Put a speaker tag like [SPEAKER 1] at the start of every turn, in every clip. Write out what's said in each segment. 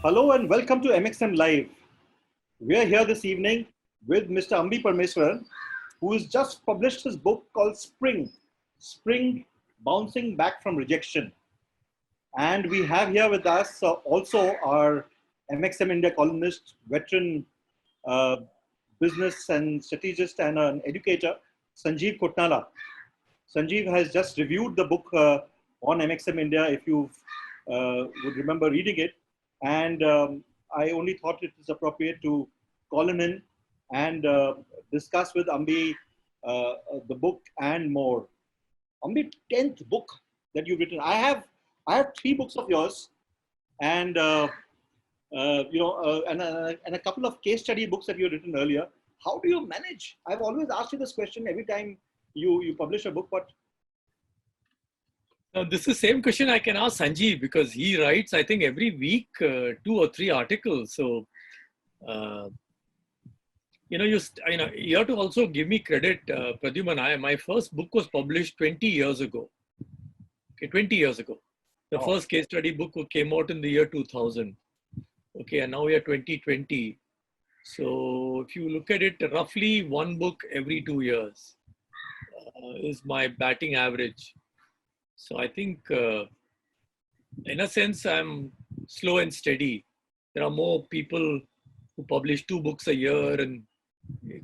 [SPEAKER 1] Hello and welcome to MxM Live. We are here this evening with Mr. Ambi Parameswaran, who has just published his book called Spring Bouncing Back from Rejection. And we have here with us also our MxM India columnist, veteran uh, business and strategist and an educator, Sanjeev Kotnala. Sanjeev has just reviewed the book on MxM India, if you would remember reading it. And I only thought it was appropriate to call him in and discuss with Ambi the book and more. Ambi, 10th book that you've written. I have 3 books of yours, and and a couple of case study books that you've written earlier. How do you manage? I've always asked you this question every time you publish a book, but
[SPEAKER 2] now, this is the same question I can ask Sanjeev because he writes, I think, every week 2 or 3 articles. So, you have to also give me credit, Pradyuman. My first book was published 20 years ago. Okay, 20 years ago. The first case study book came out in the year 2000. Okay, and now we are 2020. So, if you look at it, roughly 1 book every 2 years is my batting average. So I think, in a sense, I'm slow and steady. There are more people who publish 2 books a year, and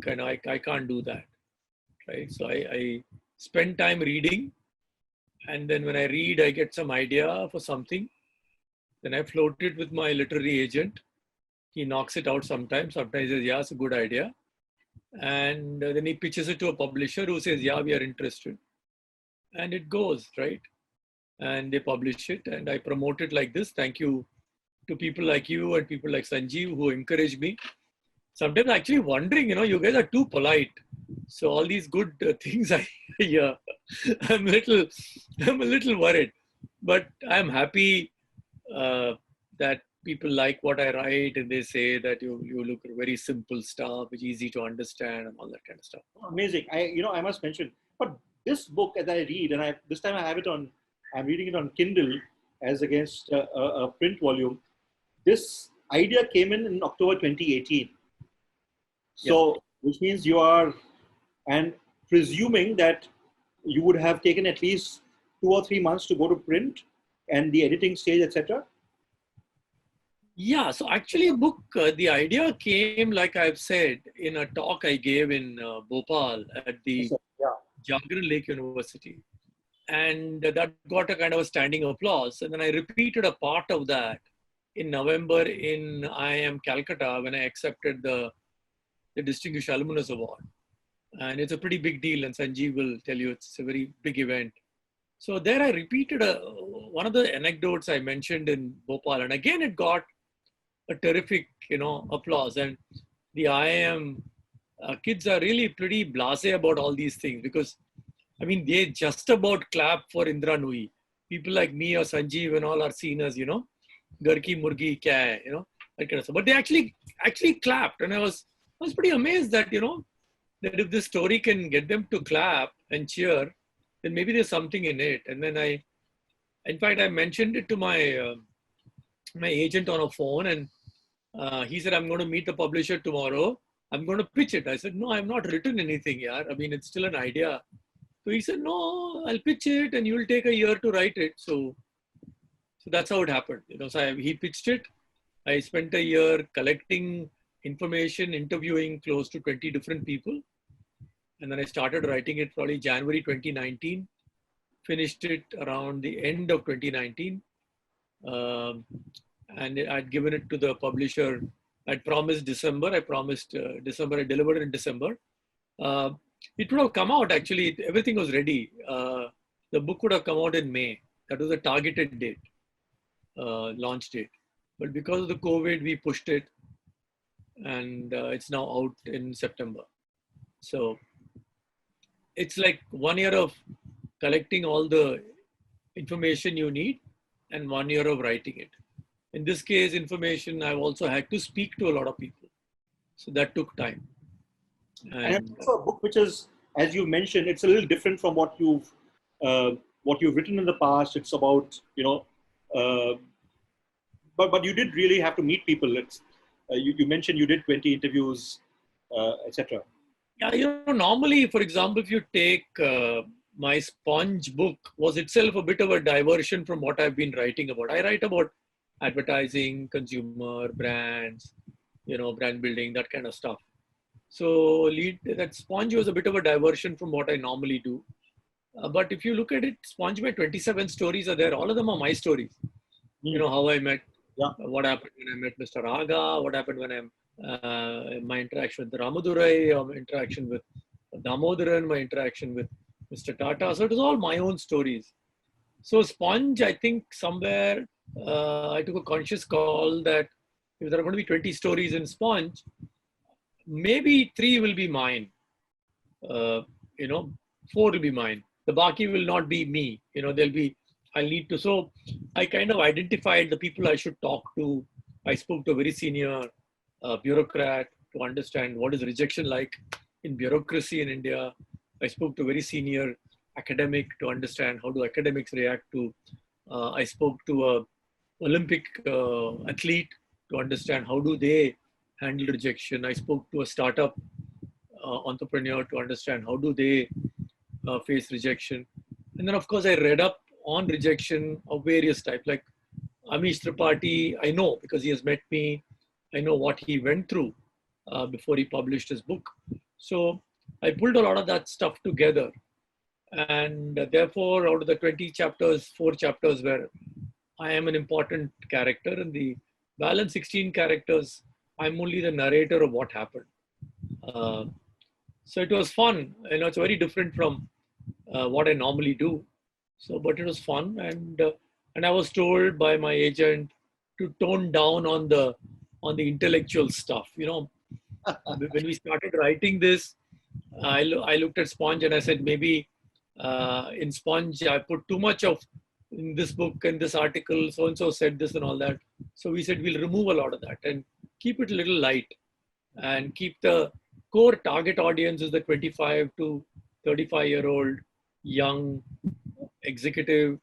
[SPEAKER 2] I can't do that, right? So I spend time reading, and then when I read, I get some idea for something. Then I float it with my literary agent. He knocks it out sometimes. Sometimes he says, yeah, it's a good idea. And then he pitches it to a publisher who says, yeah, we are interested. And it goes, right? And they publish it, and I promote it like this. Thank you to people like you and people like Sanjeev who encourage me. Sometimes actually wondering, you guys are too polite. So all these good things I hear, I'm a little worried, but I'm happy that people like what I write, and they say that you look at very simple stuff, which is easy to understand, and all that kind of stuff.
[SPEAKER 1] Amazing. I must mention, but this book, as I read, and this time I'm reading it on Kindle as against a print volume. This idea came in October 2018. So, yeah. Which means you are, and presuming that you would have taken at least 2 or 3 months to go to print and the editing stage, etc.
[SPEAKER 2] Yeah, so actually book, the idea came, like I've said, in a talk I gave in Bhopal at the Jagran Lake University. And that got a kind of a standing applause. And then I repeated a part of that in November in IIM Calcutta when I accepted the Distinguished Alumnus Award. And it's a pretty big deal, and Sanjeev will tell you it's a very big event. So there I repeated one of the anecdotes I mentioned in Bhopal. And again, it got a terrific, applause. And the IIM kids are really pretty blasé about all these things because they just about clap for Indra Nui. People like me or Sanjeev and all are seen as, Gar ki murgi kya hai, that kind of stuff. But they actually clapped. And I was pretty amazed that, that if this story can get them to clap and cheer, then maybe there's something in it. And then in fact, I mentioned it to my agent on a phone, and he said, I'm going to meet the publisher tomorrow. I'm going to pitch it. I said, no, I've not written anything, yaar. It's still an idea. So he said, no, I'll pitch it and you'll take a year to write it. So that's how it happened. So he pitched it. I spent a year collecting information, interviewing close to 20 different people. And then I started writing it probably January 2019, finished it around the end of 2019. And I'd given it to the publisher. I'd promised December. December. I delivered it in December. It would have come out, actually, everything was ready. The book would have come out in May. That was the targeted date, launch date. But because of the COVID, we pushed it, and it's now out in September. So it's like 1 year of collecting all the information you need and 1 year of writing it. In this case, information, I've also had to speak to a lot of people. So that took time.
[SPEAKER 1] And it's also a book which is, as you mentioned, it's a little different from what you've written in the past. It's about but you did really have to meet people. You mentioned you did 20 interviews, etc.
[SPEAKER 2] Yeah, normally, for example, if you take my Sponge book was itself a bit of a diversion from what I've been writing about. I write about advertising, consumer, brands, brand building, that kind of stuff. So that Sponge was a bit of a diversion from what I normally do. But if you look at it, Sponge, my 27 stories are there. All of them are my stories. How I met, what happened when I met Mr. Raga, what happened when I'm my interaction with Ramadurai, my interaction with Damodaran, my interaction with Mr. Tata. So it was all my own stories. So Sponge, I think somewhere I took a conscious call that if there are going to be 20 stories in Sponge, maybe 3 will be mine. 4 will be mine. The Baki will not be me. I'll need to. So I kind of identified the people I should talk to. I spoke to a very senior bureaucrat to understand what is rejection like in bureaucracy in India. I spoke to a very senior academic to understand how do academics react to. I spoke to a Olympic athlete to understand how do they handle rejection. I spoke to a startup entrepreneur to understand how do they face rejection. And then, of course, I read up on rejection of various types. Like Amish Tripathi, I know because he has met me. I know what he went through before he published his book. So I pulled a lot of that stuff together. And therefore, out of the 20 chapters, 4 chapters where I am an important character, and the balance 16 characters, I'm only the narrator of what happened. So it was fun. It's very different from what I normally do. So, but it was fun, and I was told by my agent to tone down on the intellectual stuff. When we started writing this, I looked at Sponge and I said maybe in Sponge I put too much of in this book and this article. So and so said this and all that. So we said we'll remove a lot of that and keep it a little light, and keep the core target audience is the 25 to 35-year-old young executive,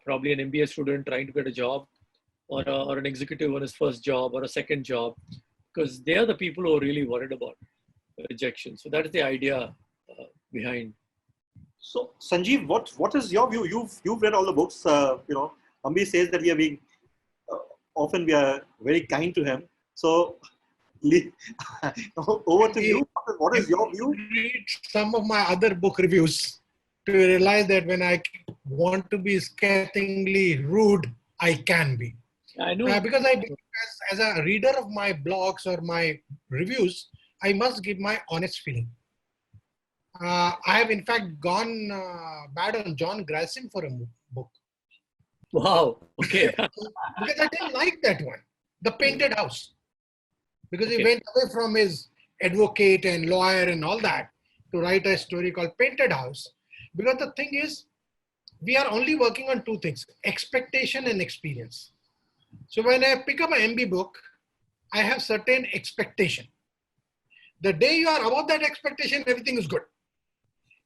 [SPEAKER 2] probably an MBA student trying to get a job, or an executive on his first job or a second job, because they are the people who are really worried about rejection. So that is the idea behind.
[SPEAKER 1] So Sanjeev, what is your view? You've read all the books. Ambi says that we are being often we are very kind to him. So over to you. What is your view?
[SPEAKER 3] Read some of my other book reviews to realize that when I want to be scathingly rude, I can be.
[SPEAKER 2] I know.
[SPEAKER 3] Because I believe as a reader of my blogs or my reviews, I must give my honest feeling. I have in fact gone bad on John Grisham for a book.
[SPEAKER 2] Wow. Okay.
[SPEAKER 3] Because I didn't like that one, The Painted House. Because he went away from his advocate and lawyer and all that to write a story called Painted House. Because the thing is, we are only working on 2 things, expectation and experience. So when I pick up an MB book, I have certain expectation. The day you are above that expectation, everything is good.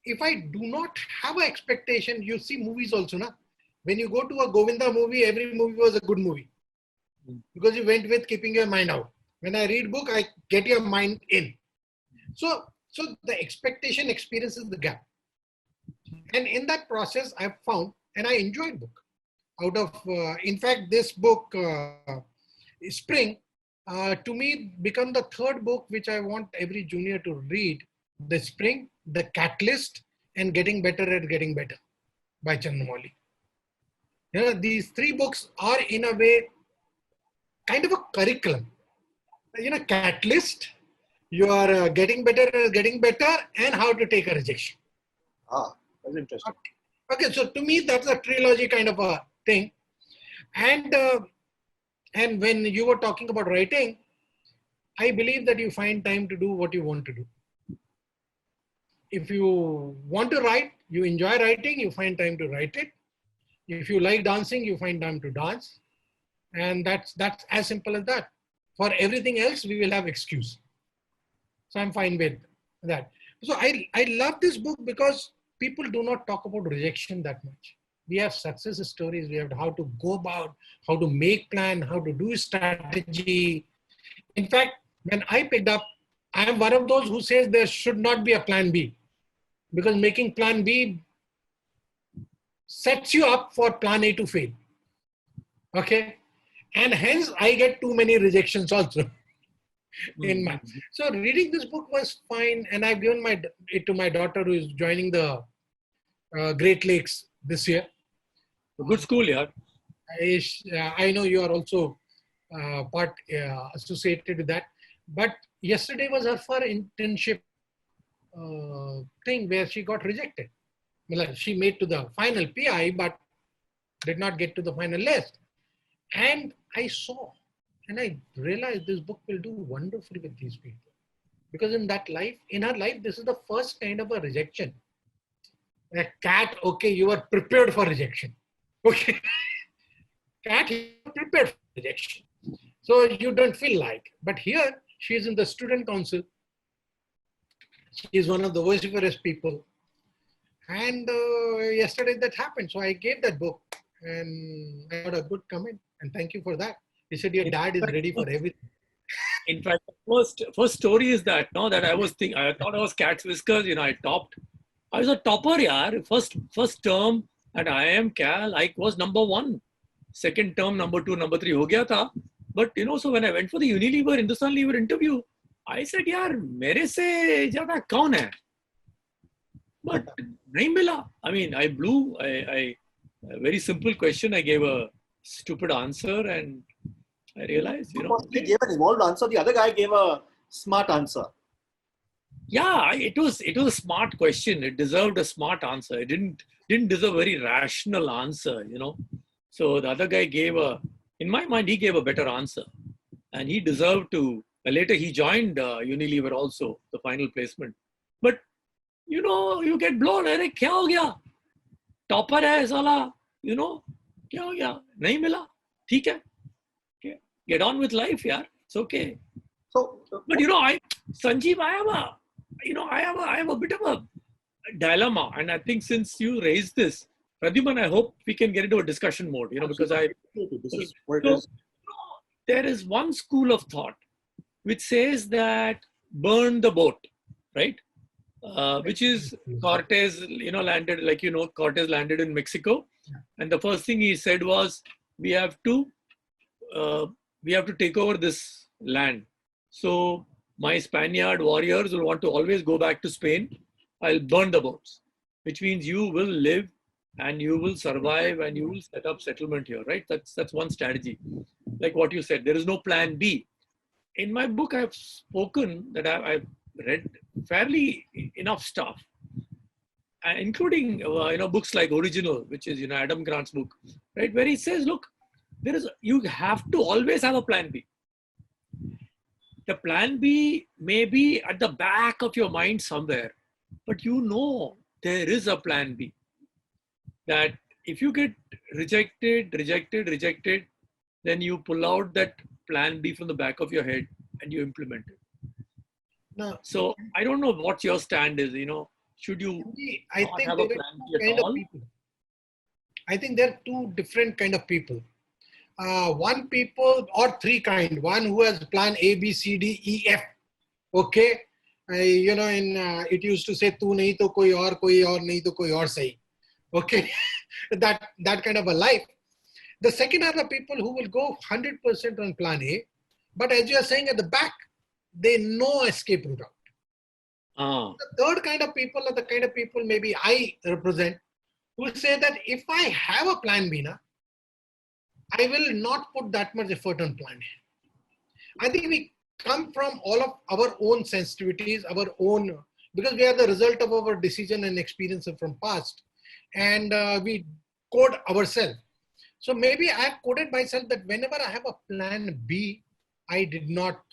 [SPEAKER 3] If I do not have an expectation, you see movies also, na? When you go to a Govinda movie, every movie was a good movie. Because you went with keeping your mind out. When I read book, I get your mind in. So the expectation experience is the gap. And in that process, I've found, and I enjoyed book. Out of, in fact, this book, Spring, to me, become the 3rd book which I want every junior to read. The Spring, The Catalyst, and Getting Better at Getting Better by Chandramali. These 3 books are in a way kind of a curriculum. Catalyst, you are getting better, and how to take a rejection.
[SPEAKER 1] That's interesting.
[SPEAKER 3] Okay, so to me, that's a trilogy kind of a thing. And when you were talking about writing, I believe that you find time to do what you want to do. If you want to write, you enjoy writing, you find time to write it. If you like dancing, you find time to dance. And that's as simple as that. For everything else, we will have excuse. So I'm fine with that. So I love this book because people do not talk about rejection that much. We have success stories. We have how to go about, how to make plan, how to do strategy. In fact, when I picked up, I am one of those who says there should not be a plan B, because making plan B sets you up for plan A to fail. Okay. And hence I get too many rejections also. So reading this book was fine. And I've given it to my daughter who is joining the Great Lakes this year.
[SPEAKER 2] A good school, yeah.
[SPEAKER 3] I know you are also part associated with that. But yesterday was her first internship thing where she got rejected. She made to the final PI, but did not get to the final list. And I saw, and I realized this book will do wonderfully with these people. Because in her life, this is the first kind of a rejection. A cat, okay, you were prepared for rejection. Okay. Cat, you were prepared for rejection. So you don't feel like. But here, she is in the student council. She is one of the vociferous people. And yesterday that happened. So I gave that book and I got a good comment. And thank you for that. He said, your dad is ready for everything.
[SPEAKER 2] In fact, the first story is that, no, that I thought I was cat's whiskers, I topped. I was a topper, yaar. First term at IIM Cal, I was number 1. Second term, number 2, number 3 ho gaya tha. But, so when I went for the Unilever, Hindustan Lever interview, I said, yaar, mere se jada kaun hai? But nahi mila. I mean, I blew. A very simple question. I gave a stupid answer and I realized,
[SPEAKER 1] He gave an evolved answer. The other guy gave a smart answer.
[SPEAKER 2] Yeah, it was a smart question. It deserved a smart answer. It didn't deserve a very rational answer, So the other guy in my mind, he gave a better answer. And he deserved to, later he joined Unilever also, the final placement. But, you get blown. Arey, kya ho gaya? Topper hai sala, kya ho gaya? Nahi mila. Theek hai. Okay. Get on with life, yaar. It's okay.
[SPEAKER 1] So,
[SPEAKER 2] but Sanjeev, I have a bit of a dilemma, and I think since you raised this, Pradyuman, I hope we can get into a discussion mode, because there is one school of thought which says that burn the boat, right? Which is Cortez, landed, Cortez landed in Mexico, and the first thing he said was, we have to take over this land. So my Spaniard warriors will want to always go back to Spain. I'll burn the boats, which means you will live and you will survive and you will set up settlement here, right? That's one strategy. Like what you said, there is no plan B. In my book, I've spoken that I've read fairly enough stuff, including books like Original, which is Adam Grant's book, right? Where he says, look, you have to always have a plan B. The plan B may be at the back of your mind somewhere, but there is a plan B. That if you get rejected, then you pull out that plan B from the back of your head and you implement it.
[SPEAKER 3] No.
[SPEAKER 2] So I don't know what your stand is, should you not have a plan B at all?
[SPEAKER 3] I think there are two different kind of people. One people or three kind. One who has plan A, B, C, D, E, F. Okay. It used to say, "Tu nahi to koi aur nahi to koi aur sahi." Okay. that kind of a life. The second are the people who will go 100% on plan A. But as you are saying at the back, they know escape route out. The third kind of people are the kind of people maybe I represent who say that if I have a plan B, I will not put that much effort on plan A. I think we come from all of our own sensitivities, because we are the result of our decision and experience from past, and we code ourselves. So maybe I have coded myself that whenever I have a plan B, I did not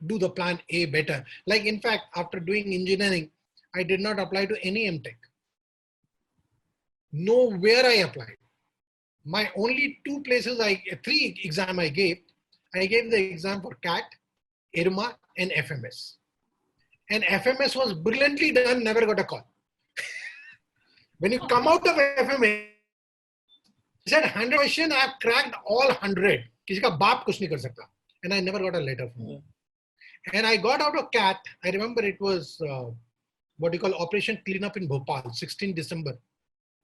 [SPEAKER 3] do the plan A better. Like in fact, after doing engineering, I did not apply to any MTech. Nowhere I applied. My only three exam I gave the exam for CAT, IRMA, and FMS. And FMS was brilliantly done, never got a call. When you come out of FMA, he said 100 question, I have cracked all 100. किसी का बाप कुछ नहीं कर सकता. And I never got a letter from him. And I got out of CAT. I remember it was what you call Operation Cleanup in Bhopal, 16 December.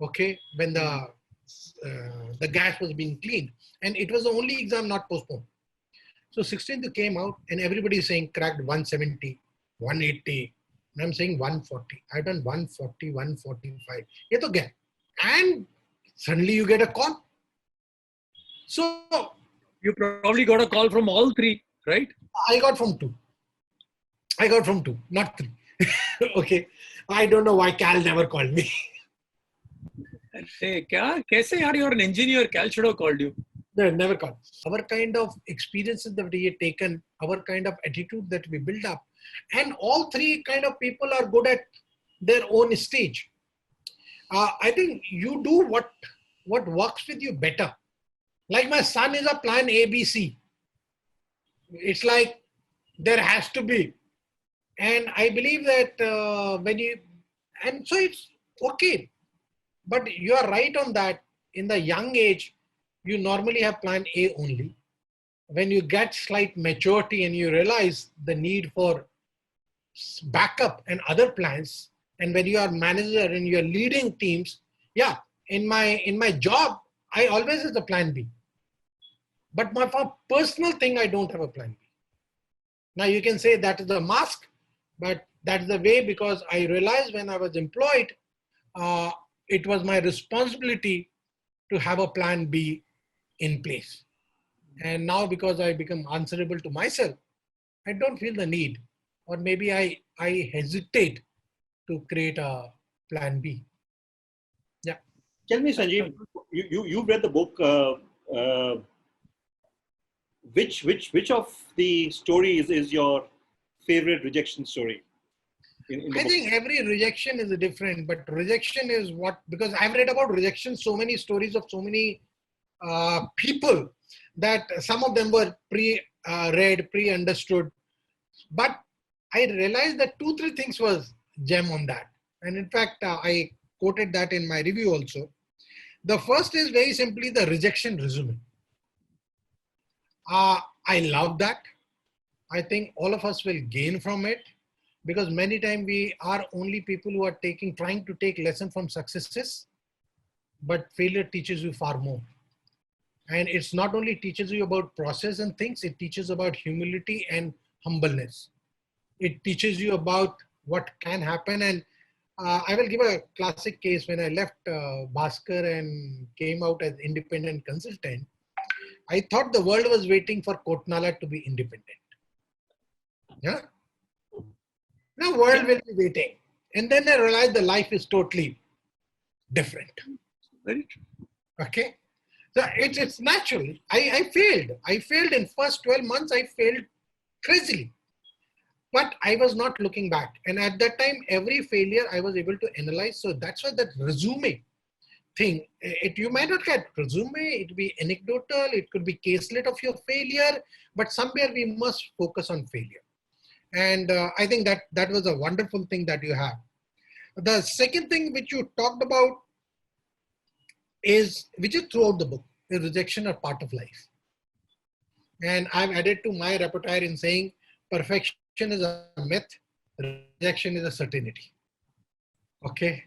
[SPEAKER 3] Okay, when the gas was being cleaned, and it was the only exam not postponed. So 16th came out, and everybody is saying cracked 170, 180. And I'm saying 140. I've done 140, 145. Ye to gaya. And suddenly you get a call. So
[SPEAKER 2] You probably got a call from all three, right?
[SPEAKER 3] I got from two. Not three. Okay. I don't know why Cal never called me.
[SPEAKER 2] Hey, kaise yaar, you're an engineer. Cal should have called you.
[SPEAKER 3] No, never called. Our kind of experiences that we have taken, our kind of attitude that we build up, and all three kind of people are good at their own stage. I think you do what works with you better. Like my son is a plan A, B, C. It's like there has to be. And I believe that and so it's okay. But you are right on that. In the young age, you normally have plan A only. When you get slight maturity and you realize the need for backup and other plans, and when you are manager and you are leading teams, yeah, in my job, I always have the plan B. But for personal thing, I don't have a plan B. Now you can say that is the mask, but that's the way, because I realized when I was employed, it was my responsibility to have a plan B in place. And now because I become answerable to myself, I don't feel the need, or maybe I hesitate to create a plan B. Yeah.
[SPEAKER 1] Tell me, Sanjeev, you've read the book. Which of the stories is your favorite rejection story? In
[SPEAKER 3] I think every rejection is different, but rejection is what, because I've read about rejection, so many stories of so many people, that some of them were pre-read, pre-understood. But I realized that 2-3 things was gem on that. And in fact, I quoted that in my review also. The first is very simply the rejection resume. I love that. I think all of us will gain from it, because many times we are only people who are trying to take lesson from successes, but failure teaches you far more. And it's not only teaches you about process and things, it teaches about humility and humbleness. It teaches you about what can happen. And I will give a classic case. When I left Bhaskar and came out as independent consultant, I thought the world was waiting for Kotnala to be independent. Yeah. Now world will be waiting. And then I realized the life is totally different.
[SPEAKER 2] Very true.
[SPEAKER 3] Okay. So it's natural. I failed. I failed in first 12 months. I failed crazily. But I was not looking back. And at that time, every failure I was able to analyze. So that's why that resume thing, you might not get resume, it could be anecdotal, it could be caselet of your failure, but somewhere we must focus on failure. And I think that was a wonderful thing that you have. The second thing which you talked about which is throughout the book, is rejection are part of life. And I've added to my repertoire in saying perfection is a myth, rejection is a certainty. Okay.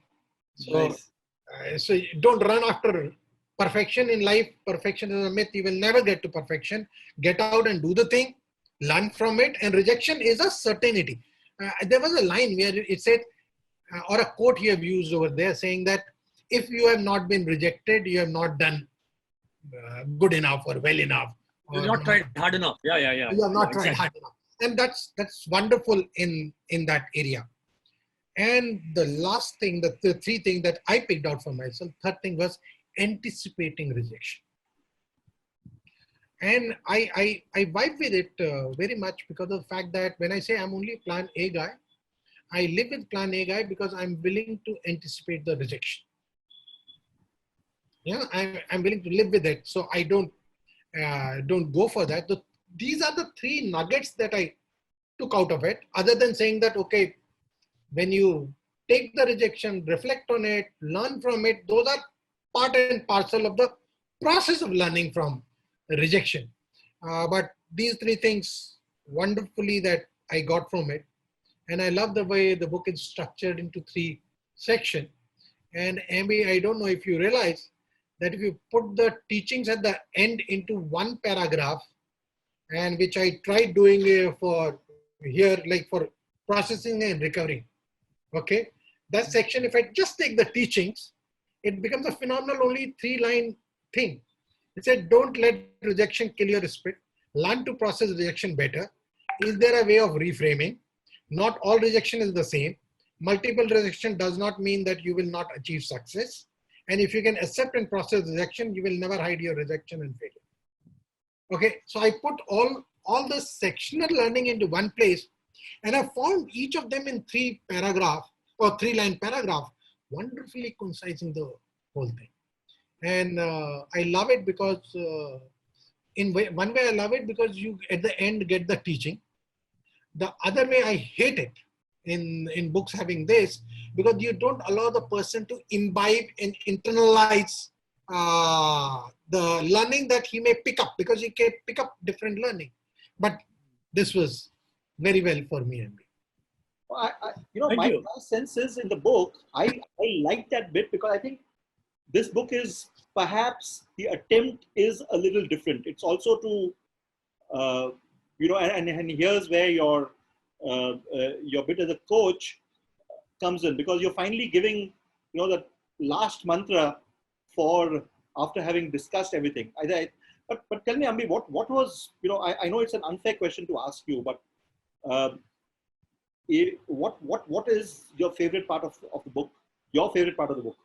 [SPEAKER 3] So,
[SPEAKER 2] Nice.
[SPEAKER 3] So don't run after perfection in life. Perfection is a myth. You will never get to perfection. Get out and do the thing, learn from it. And rejection is a certainty. There was a line where it said, or a quote you have used over there, saying that if you have not been rejected, you have not done good enough or well enough.
[SPEAKER 2] You've not tried hard enough. Yeah.
[SPEAKER 3] You have not tried hard enough. And that's wonderful in that area. And the last thing, the three things that I picked out for myself, third thing was anticipating rejection. And I vibe with it very much because of the fact that when I say I'm only a plan A guy, I live with plan A guy because I'm willing to anticipate the rejection. Yeah, I'm willing to live with it. So I don't go for that. These are the three nuggets that I took out of it, other than saying that, okay, when you take the rejection, reflect on it, learn from it. Those are part and parcel of the process of learning from rejection. But these three things wonderfully that I got from it. And I love the way the book is structured into three sections. And Ambi, I don't know if you realize that if you put the teachings at the end into one paragraph, and which I tried doing for here, like for processing and recovering. Okay, that section, if I just take the teachings, it becomes a phenomenal only 3-line thing. It said, don't let rejection kill your spirit. Learn to process rejection better. Is there a way of reframing? Not all rejection is the same. Multiple rejection does not mean that you will not achieve success. And if you can accept and process rejection, you will never hide your rejection and failure. Okay, so I put all the sectional learning into one place, and I found each of them in 3-line paragraph, wonderfully concising the whole thing. And I love it because one way I love it because you at the end get the teaching. The other way I hate it in books having this, because you don't allow the person to imbibe and internalize the learning that he may pick up, because he can pick up different learning. But this was very well for me, Ambi.
[SPEAKER 1] My sense is in the book, I like that bit because I think this book is perhaps the attempt is a little different. It's also to, and here's where your bit as a coach comes in, because you're finally giving, the last mantra for after having discussed everything. But tell me, Ambi, what was, I know it's an unfair question to ask you, but what is your favorite part of the book? Your favorite part of the book?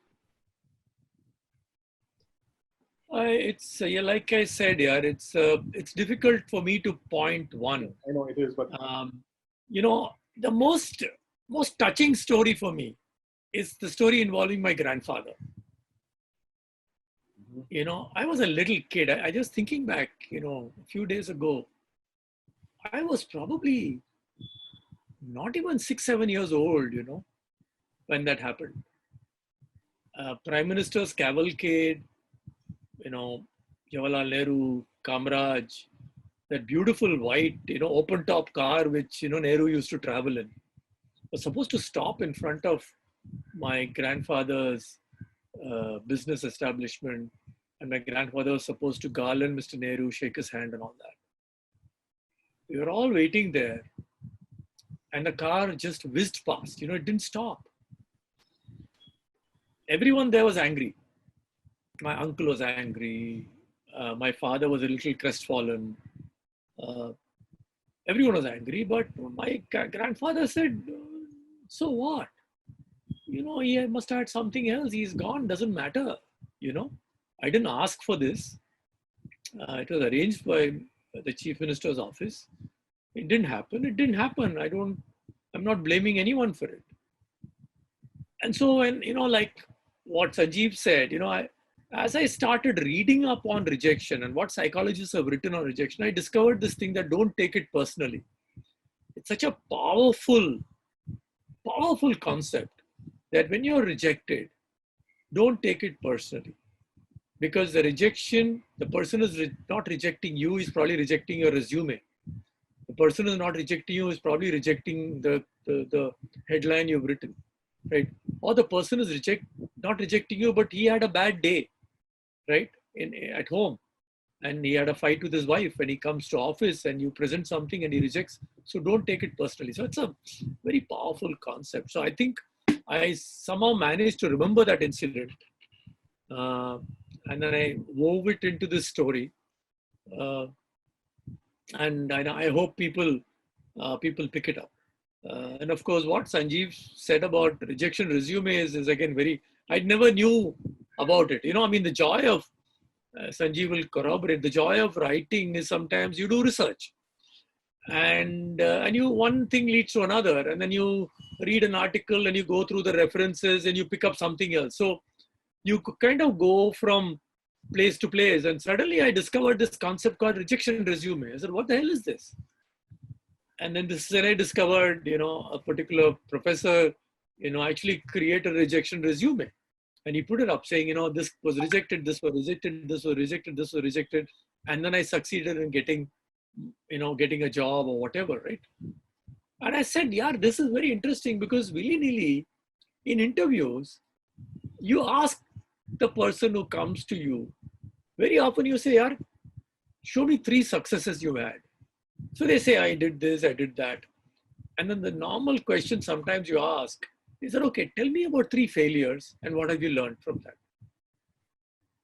[SPEAKER 2] It's like I said, yeah, it's difficult for me to point one.
[SPEAKER 1] I know it is, but
[SPEAKER 2] the most touching story for me is the story involving my grandfather. I was a little kid. I just thinking back, a few days ago, I was probably not even 6-7 years old, when that happened. Prime Minister's cavalcade, Jawaharlal Nehru, Kamraj, that beautiful white, open top car which, Nehru used to travel in, was supposed to stop in front of my grandfather's business establishment, and my grandfather was supposed to garland Mr. Nehru, shake his hand and all that. We were all waiting there, and the car just whizzed past, it didn't stop. Everyone there was angry. My uncle was angry. My father was a little crestfallen. Everyone was angry, but my grandfather said, so what? He must have had something else. He's gone, doesn't matter. I didn't ask for this. It was arranged by the Chief Minister's office. It didn't happen. It didn't happen. I'm not blaming anyone for it. And so when, like what Sanjeev said, as I started reading up on rejection and what psychologists have written on rejection, I discovered this thing that don't take it personally. It's such a powerful concept that when you're rejected, don't take it personally. Because the rejection, the person is not rejecting you, is probably rejecting your resume. The person who is not rejecting you is probably rejecting the headline you've written, right? Or the person is not rejecting you, but he had a bad day, right? At home, and he had a fight with his wife, and he comes to office and you present something and he rejects. So don't take it personally. So it's a very powerful concept. So I think I somehow managed to remember that incident. And then I wove it into this story. And I hope people pick it up. And of course, what Sanjeev said about rejection resume is again I never knew about it. The joy of, Sanjeev will corroborate, the joy of writing is sometimes you do research. And one thing leads to another, and then you read an article and you go through the references and you pick up something else. So you kind of go from place to place, and suddenly I discovered this concept called rejection resume. I said, what the hell is this? And then I discovered, a particular professor actually create a rejection resume. And he put it up saying, this was rejected, this was rejected, this was rejected, this was rejected. And then I succeeded in getting a job or whatever, right? And I said, yeah, this is very interesting because willy-nilly in interviews, you ask the person who comes to you, very often you say, yeah, show me 3 successes you had. So they say, I did this, I did that. And then the normal question sometimes you ask is that, okay, tell me about 3 failures and what have you learned from that?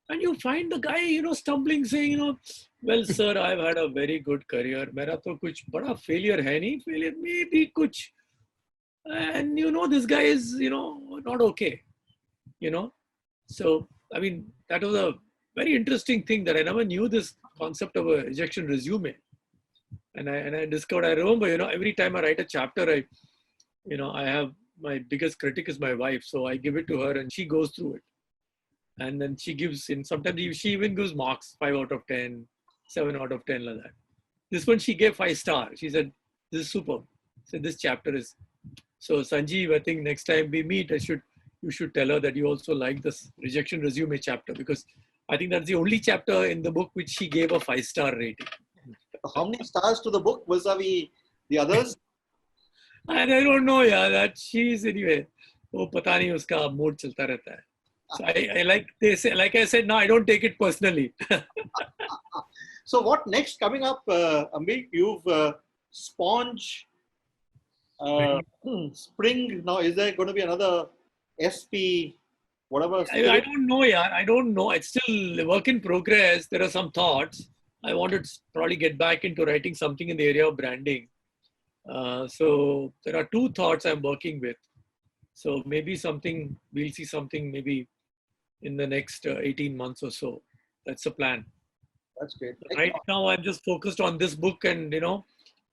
[SPEAKER 2] And you find the guy, stumbling, saying, well, sir, I've had a very good career. Mera to kuch bada failure hai nahi. Failure maybe kuch. And this guy is, not okay. So, I mean, that was a very interesting thing that I never knew this concept of a rejection resume. And I discovered, I remember, every time I write a chapter, I have my biggest critic is my wife. So I give it to her and she goes through it. And then she gives, and sometimes she even gives marks, 5 out of 10, 7 out of 10, like that. This one she gave 5 stars. She said, this is superb. So this chapter is, so Sanjeev, I think next time we meet, you should tell her that you also like this rejection resume chapter, because I think that's the only chapter in the book which she gave a 5-star rating.
[SPEAKER 1] How many stars to the book vis-a-vis the others?
[SPEAKER 2] And I don't know, yeah, that she's anyway. वो पता नहीं उसका mood चलता रहता है. So I like I said, no, I don't take it personally.
[SPEAKER 1] So what next coming up, Ambi? You've Sponge, Spring. Now, is there going to be another SP, whatever?
[SPEAKER 2] I don't know, yeah. I don't know. It's still a work in progress. There are some thoughts. I want to probably get back into writing something in the area of branding. So there are 2 thoughts I'm working with. So maybe we'll see something maybe in the next 18 months or so. That's the plan.
[SPEAKER 1] That's great.
[SPEAKER 2] Right now, I'm just focused on this book and,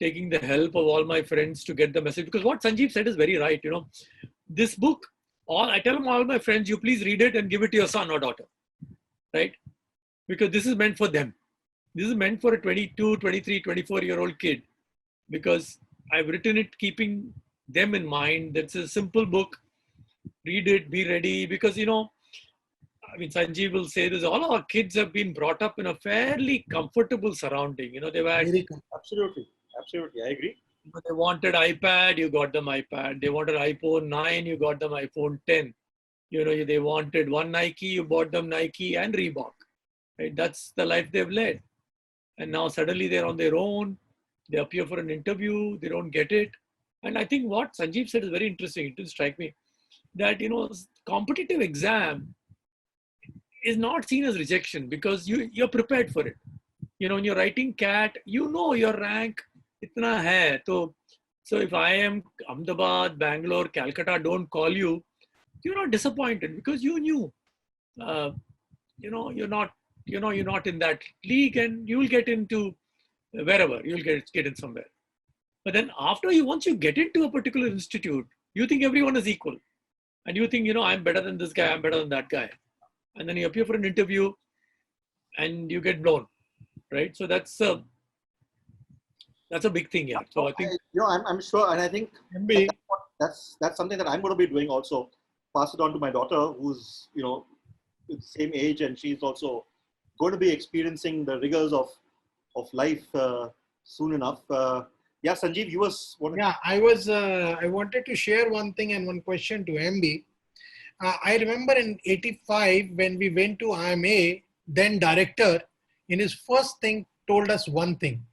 [SPEAKER 2] taking the help of all my friends to get the message. Because what Sanjeev said is very right. This book, I tell all my friends, you please read it and give it to your son or daughter. Right? Because this is meant for them. This is meant for a 22, 23, 24-year-old kid. Because I've written it keeping them in mind. That's a simple book. Read it, be ready. Because, I mean, Sanjeev will say this, all our kids have been brought up in a fairly comfortable surrounding. They've had...
[SPEAKER 1] Absolutely. I agree.
[SPEAKER 2] They wanted iPad, you got them iPad. They wanted iPhone 9, you got them iPhone 10. They wanted one Nike, you bought them Nike and Reebok. Right? That's the life they've led. And now suddenly they're on their own. They appear for an interview. They don't get it. And I think what Sanjeev said is very interesting. It did strike me that, competitive exam is not seen as rejection because you're prepared for it. When you're writing CAT, your rank itna hai. So if I am Ahmedabad, Bangalore, Calcutta, don't call you, you're not disappointed because you knew, you're not in that league and you'll get into wherever, you'll get in somewhere. But then once you get into a particular institute, you think everyone is equal. And you think, I'm better than this guy, I'm better than that guy. And then you appear for an interview and you get blown, right? So that's a big thing, yeah. So I think...
[SPEAKER 1] I'm sure, and I think that's something that I'm going to be doing also. Pass it on to my daughter who's, the same age, and she's also going to be experiencing the rigors of life soon enough. Yeah, Sanjeev, you was...
[SPEAKER 3] I wanted to share one thing and one question to MB. I remember in 85, when we went to IMA, then director, in his first thing, told us one thing.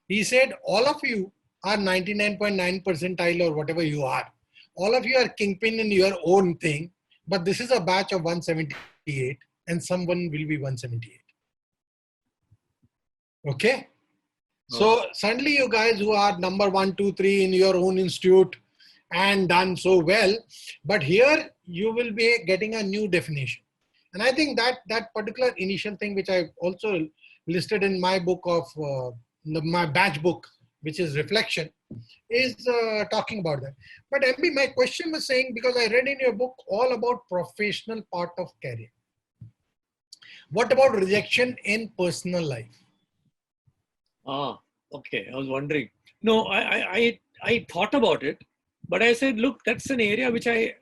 [SPEAKER 3] He said, all of you are 99.9 percentile or whatever you are. All of you are kingpin in your own thing, but this is a batch of 178 and someone will be 178. Okay? So suddenly you guys who are number 1, 2, 3 in your own institute and done so well, but here you will be getting a new definition. And I think that particular initial thing, which I also listed in my book of my batch book, which is Reflection, is talking about that. But MB, my question was saying, because I read in your book all about professional part of career. What about rejection in personal life?
[SPEAKER 2] Okay. I was wondering. No, I thought about it, But I said, look, that's an area which I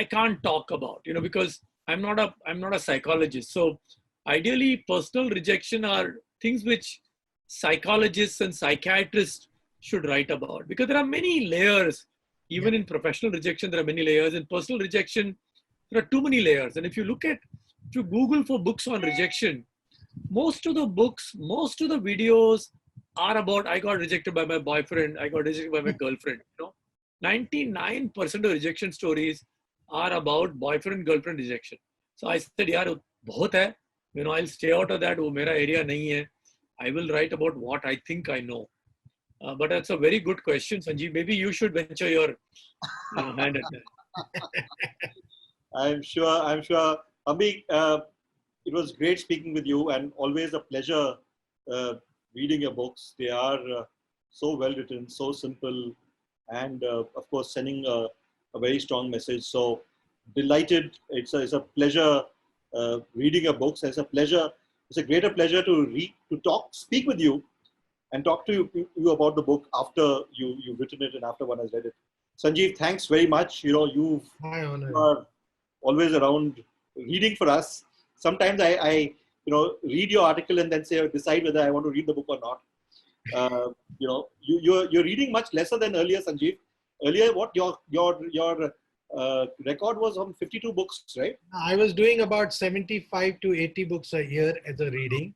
[SPEAKER 2] can't talk about, because I'm not a psychologist. So ideally, personal rejection are things which psychologists and psychiatrists should write about, because there are many layers. Even in professional rejection, there are many layers. In personal rejection, there are too many layers. And if you Google for books on rejection, most of the books, most of the videos are about, I got rejected by my boyfriend, I got rejected by my girlfriend. 99% of rejection stories are about boyfriend girlfriend rejection. So I said, yaar, bahut hai. I'll stay out of that. वो मेरा area नहीं है. I will write about what I think I know. But that's a very good question, Sanjeev. Maybe you should venture your hand at that.
[SPEAKER 1] I'm sure. Ambi, it was great speaking with you, and always a pleasure reading your books. They are so well written, so simple, and of course sending a very strong message. So delighted. It's a pleasure reading your books. It's a greater pleasure to speak with you and talk to you about the book after you've written it and after one has read it. Sanjeev, thanks very much. You are always around reading for us. Sometimes I read your article and then decide whether I want to read the book or not. You're reading much lesser than earlier, Sanjeev. Earlier, what your record was on 52 books, right?
[SPEAKER 3] I was doing about 75 to 80 books a year as a reading,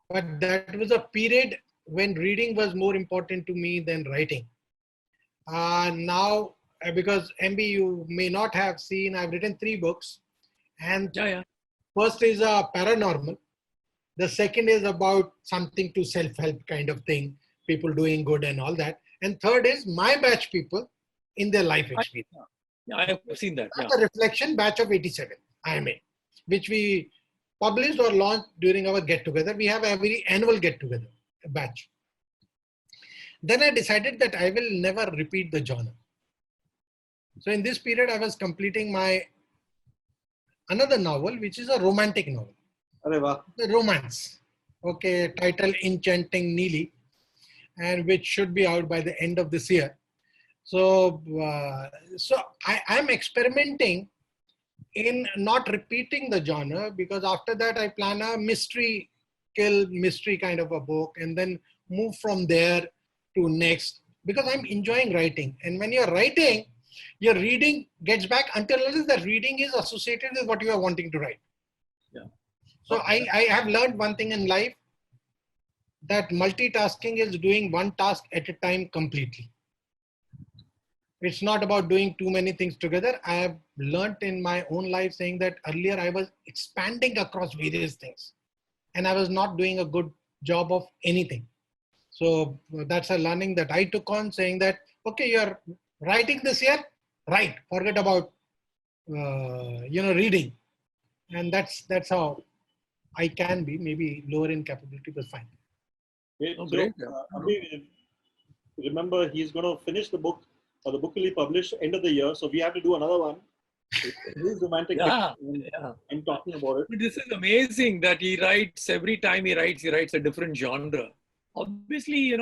[SPEAKER 3] but that was a period when reading was more important to me than writing. Now, because Ambi, you may not have seen, I've written 3 books, and first is a paranormal. The second is about something to self-help kind of thing, people doing good and all that. And third is my batch people in their life experience.
[SPEAKER 2] Yeah, I have seen that.
[SPEAKER 3] That's a reflection batch of 87, IMA, which we published or launched during our get-together. We have every annual get-together batch. Then I decided that I will never repeat the genre. So in this period, I was completing my another novel, which is a romantic novel. The romance. Okay, title Enchanting Neely, and which should be out by the end of this year. So, I'm experimenting in not repeating the genre, because after that I plan a mystery kind of a book and then move from there to next, because I'm enjoying writing. And when you're writing, your reading gets back until that reading is associated with what you are wanting to write.
[SPEAKER 2] Yeah.
[SPEAKER 3] So I have learned one thing in life, that multitasking is doing one task at a time completely. It's not about doing too many things together. I have learned in my own life saying that earlier I was expanding across various things and I was not doing a good job of anything. So that's a learning that I took on, saying that, okay, you're writing this year, write, forget about, reading. And that's how I can be, maybe lower in capability, but fine.
[SPEAKER 2] Great.
[SPEAKER 1] Remember, he's going to finish the book, or the book will be published end of the year. So we have to do another one. His romantic and talking about it.
[SPEAKER 2] But this is amazing that he writes, every time he writes a different genre. Obviously,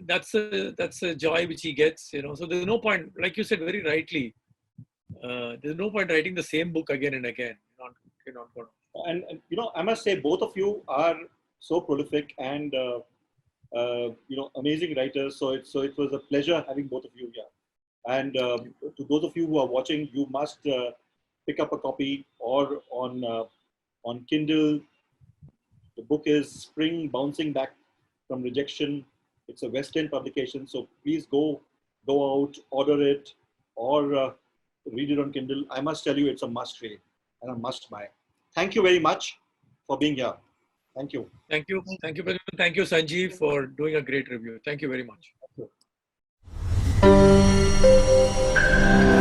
[SPEAKER 2] that's a joy which he gets, So there's no point, like you said very rightly, there's no point writing the same book again and again. You're not going to.
[SPEAKER 1] And I must say, both of you are so prolific and amazing writers. So it was a pleasure having both of you here. And to those of you who are watching, you must pick up a copy, or on Kindle. The book is Spring, Bouncing Back from Rejection. It's a Westland publication. So please go out, order it, or read it on Kindle. I must tell you, it's a must read and a must buy. Thank you very much for being here. Thank you.
[SPEAKER 2] Thank you. Thank you, Sanjeev, for doing a great review. Thank you very much.
[SPEAKER 1] Thank you.